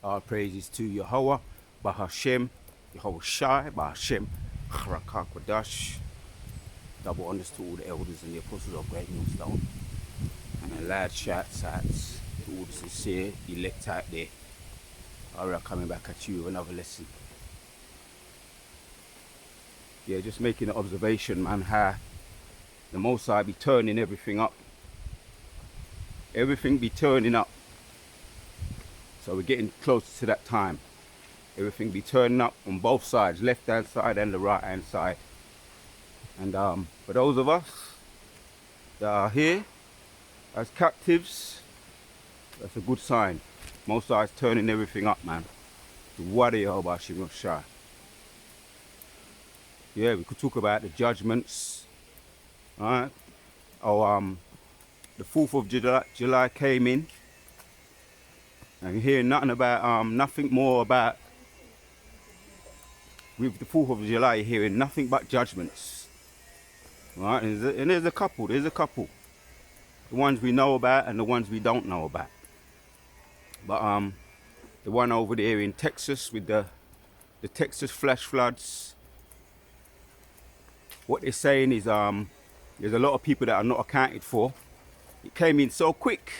All praises to Yahweh, Bahashem, Yahweh Shai, Bahashem, Charakwadash. Double honors to all the elders and the apostles of Great Millstone. And a loud shouts out to all the sincere elect out there. Alright, coming back at you with another lesson. Yeah, just making an observation, man, how the Most High be turning everything up. Everything be turning up. So we're getting close to that time. Everything be turning up on both sides, left hand side and the right hand side. And for those of us that are here as captives, that's a good sign. Most High is turning everything up, man. To what about Shai. Yeah, we could talk about the judgments. Alright. Oh, the 4th of July came in. And you're hearing nothing about nothing more about with the 4th of July, you're hearing nothing but judgments. Right? And there's a couple, The ones we know about and the ones we don't know about. But the one over there in Texas with the Texas flash floods, what they're saying is there's a lot of people that are not accounted for. It came in so quick.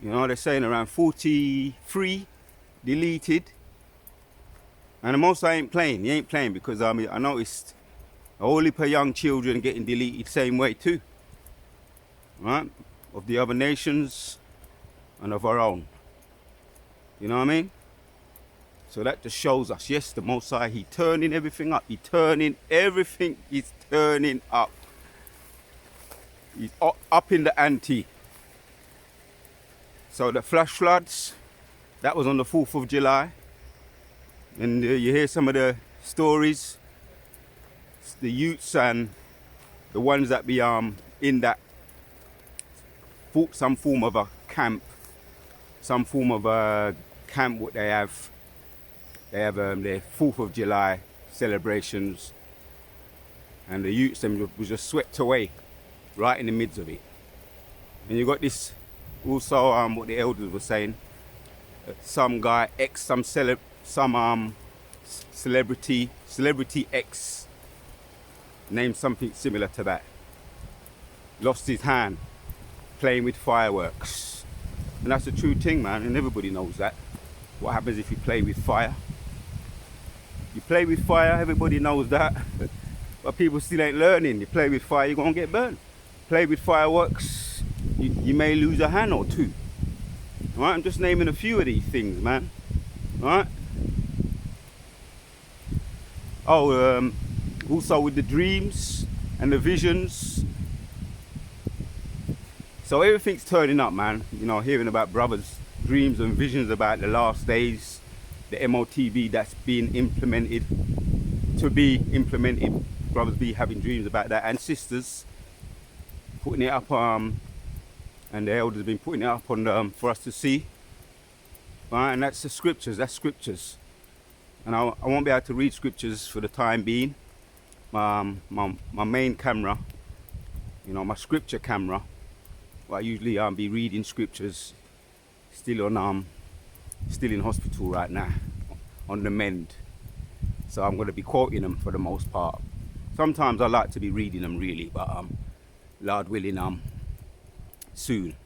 You know, they're saying around 43 deleted. And the Most High ain't playing. He ain't playing because I noticed a whole heap of young children getting deleted same way too. Right? Of the other nations and of our own. You know what I mean? So that just shows us, yes, the Most High, He turning everything up. Everything is turning up. He's up in the ante. So the flash floods, that was on the 4th of July. And you hear some of the stories, the youths and the ones that be in that some form of a camp, what they have. They have their 4th of July celebrations, and the youths them was just swept away right in the midst of it. And you got this also what the elders were saying, some guy celebrity X, named something similar to that, lost his hand playing with fireworks. And that's a true thing, man, and everybody knows that. What happens if you play with fire? You play with fire, everybody knows that. But people still ain't learning. You play with fire, you're gonna get burned. Play with fireworks, you may lose a hand or two. Alright, I'm just naming a few of these things, man. Alright. Oh, also with the dreams and the visions. So everything's turning up, man. You know, hearing about brothers' dreams and visions about the last days, the MOTB that's being implemented, to be implemented. Brothers be having dreams about that, and sisters putting it up, and the elders have been putting it up on for us to see. Right, and that's the scriptures. That's scriptures. And I won't be able to read scriptures for the time being. My main camera, you know, my scripture camera. Well, I usually be reading scriptures. Still in hospital right now, on the mend. So I'm going to be quoting them for the most part. Sometimes I like to be reading them really, but Lord willing, soon.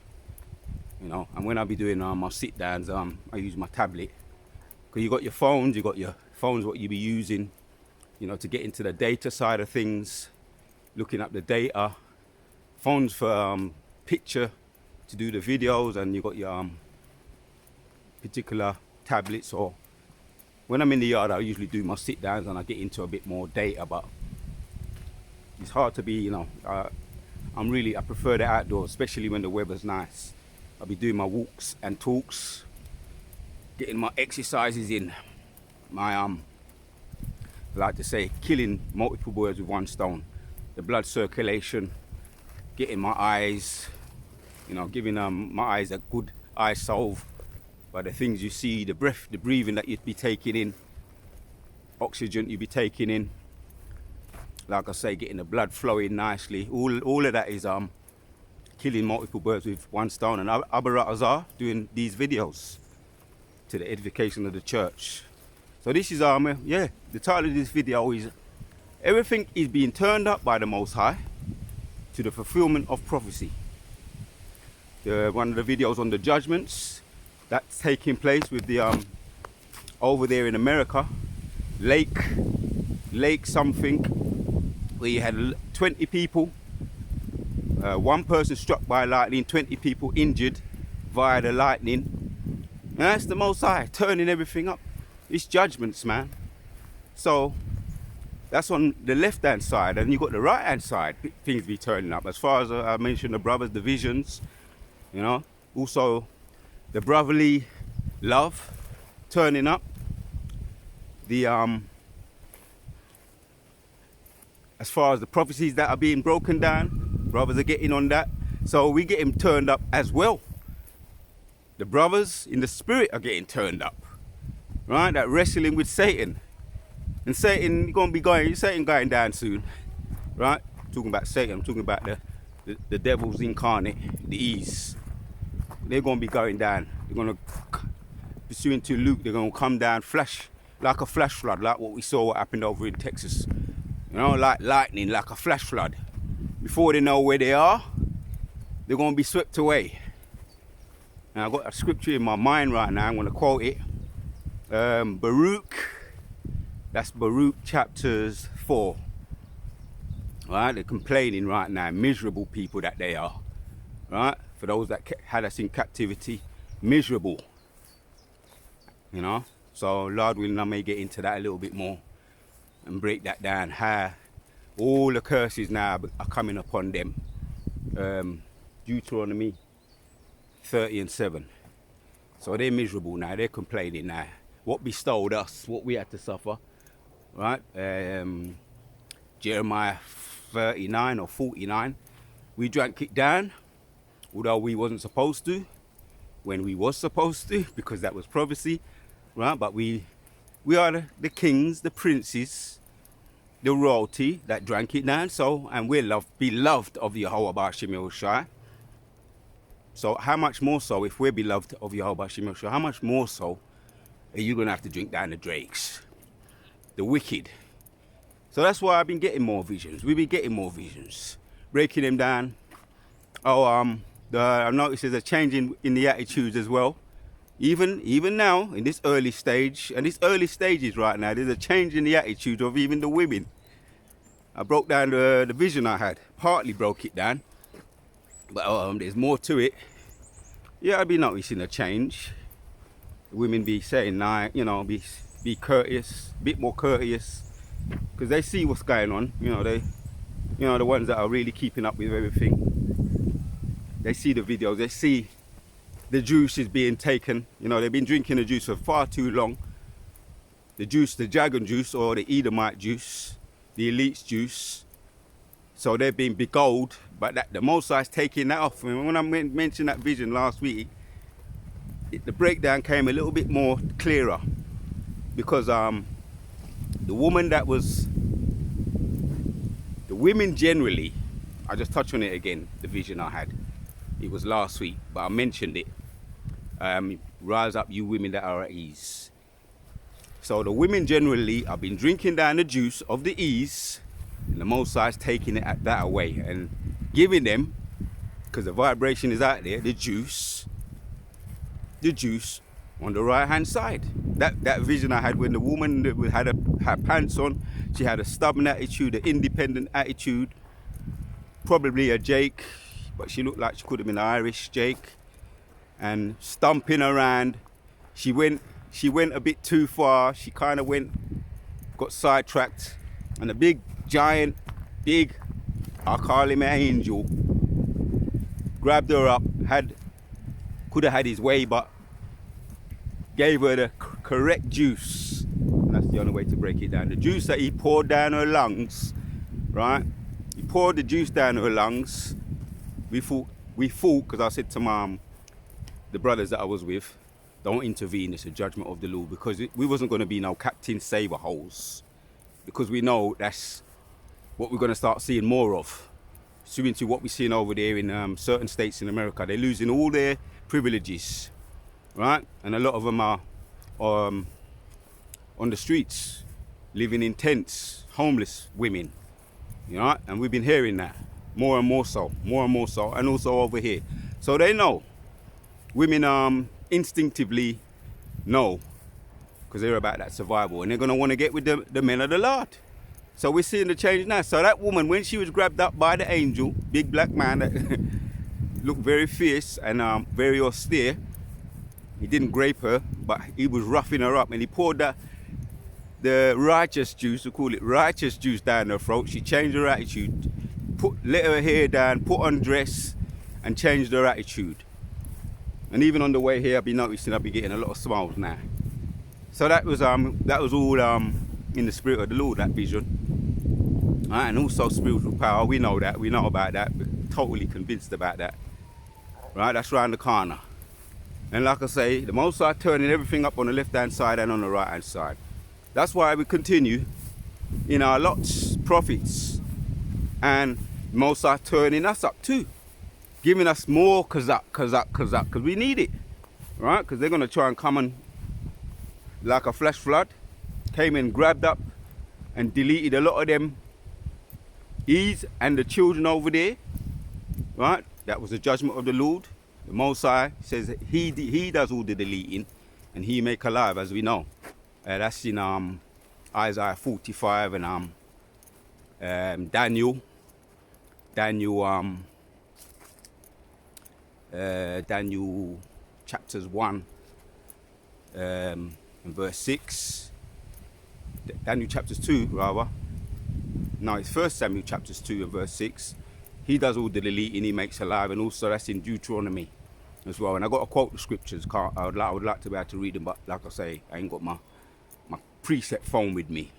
You know, and when I be doing my sit downs, I use my tablet. Because you got your phones, what you be using, you know, to get into the data side of things, looking up the data. Phones for picture, to do the videos, and you got your particular tablets. Or when I'm in the yard, I usually do my sit downs and I get into a bit more data, but it's hard to be, you know, I prefer the outdoors, especially when the weather's nice. I'll be doing my walks and talks, getting my exercises in, my I like to say, killing multiple birds with one stone. The blood circulation, getting my eyes, you know, giving my eyes a good eye salve by the things you see, the breath, the breathing that you'd be taking in, oxygen you'd be taking in. Like I say, getting the blood flowing nicely. All of that is killing multiple birds with one stone. And Abba Azar doing these videos. to the edification of the church. So this is yeah, the title of this video is Everything is being turned up by the Most High to the fulfillment of prophecy. One of the videos on the judgments that's taking place with the over there in America, Lake something, where you had 20 people, one person struck by lightning, 20 people injured via the lightning. And that's the Most High turning everything up. It's judgments, man. So that's on the left hand side, and you've got the right hand side, things be turning up. As far as I mentioned, the brothers, the visions, you know, also the brotherly love turning up. The as far as the prophecies that are being broken down, brothers are getting on that, so we get him turned up as well. The brothers in the spirit are getting turned up, right? That wrestling with Satan. And Satan going down soon, right? Talking about Satan, I'm talking about the devils incarnate, the E's. They're going to be going down. They're going to, pursuant to Luke, they're going to come down like a flash flood, like what we saw what happened over in Texas. You know, like lightning, like a flash flood. Before they know where they are, they're going to be swept away. And I've got a scripture in my mind right now, I'm going to quote it. Baruch. That's Baruch chapters 4. Right, they're complaining right now, miserable people that they are. Right, for those that had us in captivity, miserable. You know, so Lord willing, I may get into that a little bit more and break that down. How all the curses now are coming upon them. Deuteronomy 30:7. So they're miserable now. They're complaining now. What bestowed us, what we had to suffer. Right, Jeremiah 39 or 49, we drank it down, although we wasn't supposed to, when we was supposed to, because that was prophecy, right? But we are the kings, the princes, the royalty that drank it down. So, and we're beloved of Yahweh B'Shem Yahushua. So how much more so, if we're beloved of Yahweh B'Shem Yahushua, how much more so are you gonna have to drink down the dregs, the wicked? So that's why I've been getting more visions. We've been getting more visions, breaking them down. Oh, I've noticed there's a change in the attitudes as well. Even now, in this early stage, and these early stages right now, there's a change in the attitude of even the women. I broke down the vision I had, partly broke it down, but there's more to it. Yeah, I've been noticing a change. Women be saying, nah, you know, be courteous, a bit more courteous, because they see what's going on. You know, the ones that are really keeping up with everything. They see the videos, they see the juice is being taken. You know, they've been drinking the juice for far too long. The juice, the dragon juice, or the Edomite juice, the elite's juice. So they've been beguiled, but the Most High's taking that off. And when I mentioned that vision last week, the breakdown came a little bit more clearer, because the woman that was, the women generally, I just touch on it again, the vision I had. It was last week, but I mentioned it. Rise up, you women that are at ease. So the women generally have been drinking down the juice of the ease, and the Most High's taking it that away and giving them, because the vibration is out there, the juice on the right hand side. That vision I had when the woman had her pants on, she had a stubborn attitude, an independent attitude, probably a Jake, but she looked like she could have been Irish Jake, and stomping around. She went a bit too far. She kind of got sidetracked, and a big giant, I call him an angel, grabbed her up, could have had his way, but gave her the correct juice. And that's the only way to break it down. The juice that he poured down her lungs, right? He poured the juice down her lungs. We thought, because I said to the brothers that I was with, don't intervene, it's a judgment of the Lord, because we wasn't going to be no captain saver holes, because we know that's what we're going to start seeing more of. Similar to what we're seeing over there in certain states in America. They're losing all their privileges, right? And a lot of them are on the streets, living in tents, homeless women, you know, and we've been hearing that more and more so, and also over here. So they know, women instinctively know, because they're about that survival, and they're going to want to get with the men of the Lord. So we're seeing the change now. So that woman, when she was grabbed up by the angel, big black man that looked very fierce and very austere, he didn't grape her, but he was roughing her up, and he poured the righteous juice, we call it righteous juice, down her throat. She changed her attitude, let her hair down, put on dress, and changed her attitude. And even on the way here, I've been noticing I've been getting a lot of smiles now. So that was all in the spirit of the Lord, that vision. And also spiritual power, we know that, we know about that, we're totally convinced about that. Right, that's round the corner. And like I say, the Most High turning everything up on the left hand side and on the right hand side. That's why we continue in our lots, prophets, and Most High turning us up too, giving us more kazak, because we need it, right? Because they're going to try and come and, like a flash flood, came and grabbed up and deleted a lot of them E's and the children over there, right? That was the judgment of the Lord. The Most High says that he does all the deleting, and he make alive, as we know. That's in Isaiah 45 and Daniel chapters 1 and verse 6. Daniel chapters 2 rather. No, it's 1 Samuel chapters 2 and verse 6. He does all the deleting, he makes alive, and also that's in Deuteronomy as well. And I got to quote the scriptures. I would like to be able to read them, but like I say, I ain't got my preset phone with me.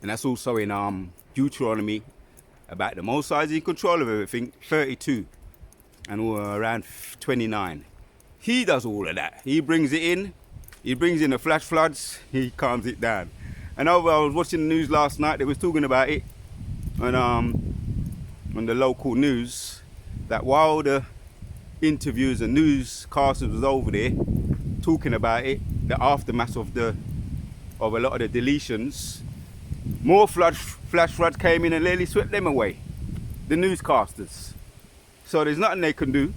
And that's also in Deuteronomy, about the Most High is in control of everything, 32 and around 29. He does all of that. He brings it in. He brings in the flash floods. He calms it down. And I was watching the news last night. They was talking about it on the local news, that while the interviews and newscasters was over there talking about it, the aftermath of a lot of the deletions, more flash floods came in and nearly swept them away, the newscasters. So there's nothing they can do.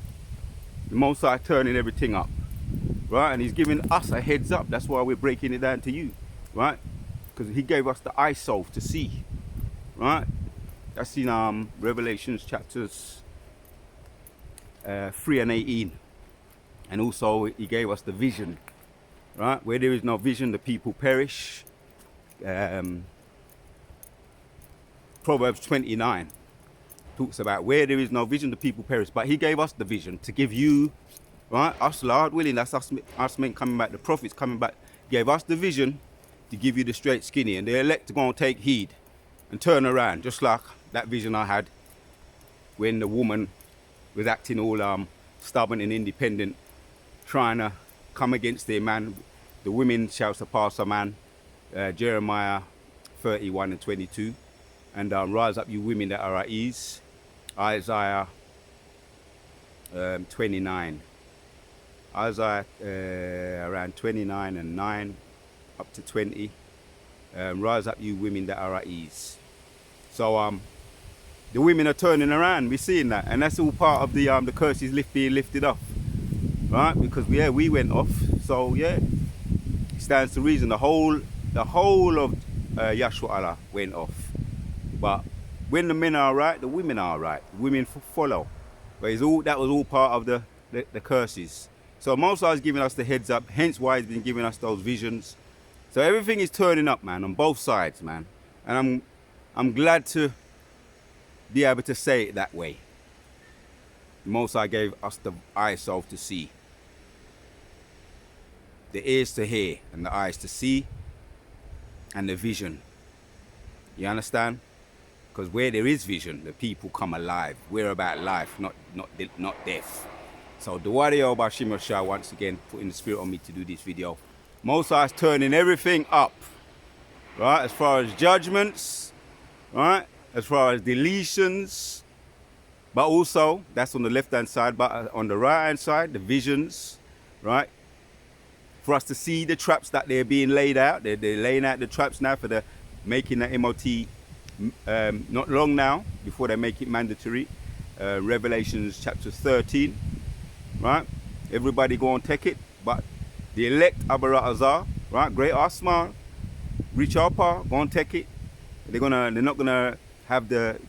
The Most High turning everything up, right? And he's giving us a heads up. That's why we're breaking it down to you, right? Because he gave us the eyesight to see, right? That's in Revelations chapters 3 and 18. And also he gave us the vision, right? Where there is no vision, the people perish. Proverbs 29 talks about where there is no vision, the people perish. But he gave us the vision to give you, right? Us, Lord willing, that's us men coming back, the prophets coming back, gave us the vision to give you the straight skinny. And the elect are going to take heed and turn around, just like that vision I had when the woman was acting all stubborn and independent, trying to come against their man. The women shall surpass a man, Jeremiah 31 and 22. And rise up, you women that are at ease, Isaiah 29. Isaiah around 29 and 9 up to 20. Rise up, you women that are at ease. So the women are turning around. We're seeing that, and that's all part of the curses being lifted off, right? Because we went off. So yeah, it stands to reason the whole of Yahshua Allah went off. But when the men are right, the women are right. The women follow. But that was all part of the curses. So Most High is giving us the heads up. Hence why he's been giving us those visions. So everything is turning up, man, on both sides, man. And I'm glad to be able to say it that way. Most High gave us the eyesight to see, the ears to hear, and the eyes to see, and the vision. You understand? Because where there is vision, the people come alive. We're about life, not death. So the warrior Bashim Shah once again putting the spirit on me to do this video. Most High is turning everything up, right? As far as judgments, right? As far as deletions, but also that's on the left hand side, but on the right hand side, the visions, right? for us to see the traps that they're being laid out. They're laying out the traps now for the making the MOT not long now before they make it mandatory. Revelations chapter 13, right? Everybody go and take it, but the elect Abaratazar, right? Great Asma, reach our power, go and take it. They're not gonna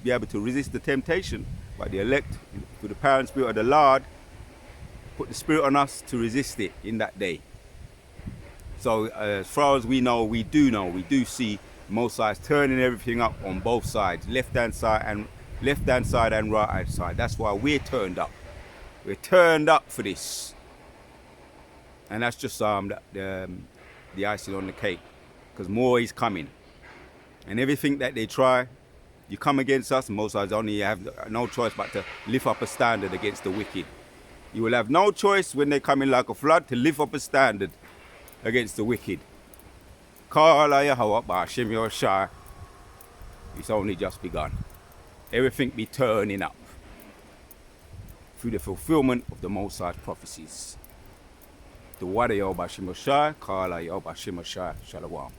be able to resist the temptation, but the elect, through the power and spirit of the Lord, put the spirit on us to resist it in that day. So as far as we do see Most High turning everything up on both sides, left hand side and right hand side. That's why we're turned up. We're turned up for this, and that's just the icing on the cake, because more is coming. And everything that they try, you come against us, and Most High only have no choice but to lift up a standard against the wicked. You will have no choice when they come in like a flood to lift up a standard against the wicked. Kala Yahweh Bashim Yoshai. It's only just begun. Everything be turning up through the fulfillment of the Most High's prophecies. The Wada Yahweh Bashim Yoshai, Kala Yahweh Bashim Yoshai, Shalom.